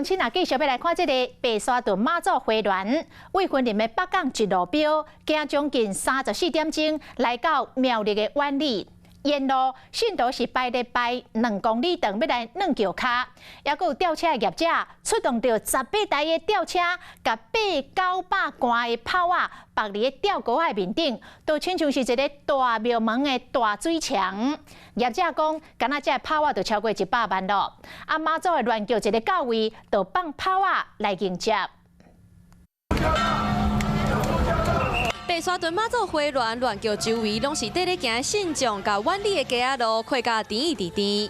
请继续要来看这个白沙屯妈祖花园，为婚林的北港一路标，行将近34点钟来到苗栗的湾里。 沿路信徒是排咧排2公里长，要来软桥卡，还有吊车业者出动着18台的吊车，甲800-900罐的炮啊，绑伫咧吊钩仔面顶，都亲像是一个大庙门的大水墙。业者讲，敢若这炮啊，就超过100万咯。啊，妈祖的乱叫一个到位，就放炮啊来迎接。 白沙屯妈祖花园乱叫周围拢是缀咧行的信众，甲湾里的街仔路开甲甜一甜甜。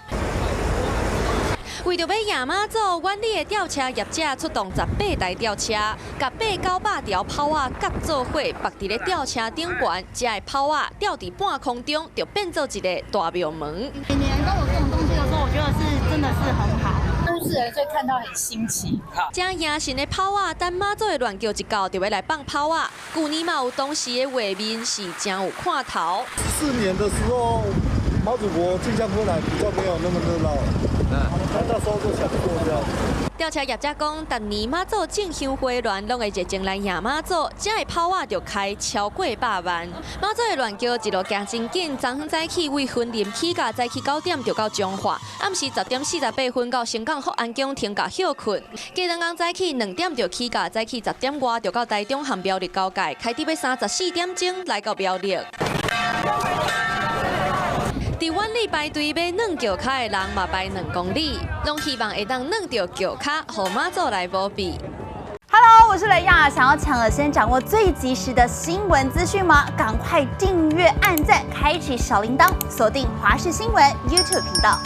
为着要迎妈祖，湾里的吊车业者出动18台吊车，甲800-900条炮啊夹做伙，绑伫咧吊车顶悬，这个炮啊吊伫半空中，就变做一个大庙门。每年都有这种东西的时候，我觉得是真的是很好。 都市人所以看到很新奇。这迎神的炮啊，等妈祖的乱叫一到，就要来放炮啊。旧年嘛有当时的画面是真有看头。14年的时候，毛主国进香过来比较没有那么热闹，那时候就想做这样。吊车业者讲，逐年妈祖进香花园拢会热情来迎妈祖，这个炮啊就开超过100万。妈祖的乱叫一路行真紧，昨昏早起为婚林起价，早起9点就到彰化，暗时10点48分到新港福安宫停驾休困。加两天早起2点就起价，早起10点外就到台中和苗栗交界，开始要34点钟来到苗栗。 伫湾里排队买软桥卡的人嘛排2公里，拢希望会当软到桥卡，互妈祖来保庇。Hello， 我是雷亚，想要抢先掌握最及时的新闻资讯吗？赶快订阅、按赞、开启小铃铛，锁定华视新闻 YouTube 频道。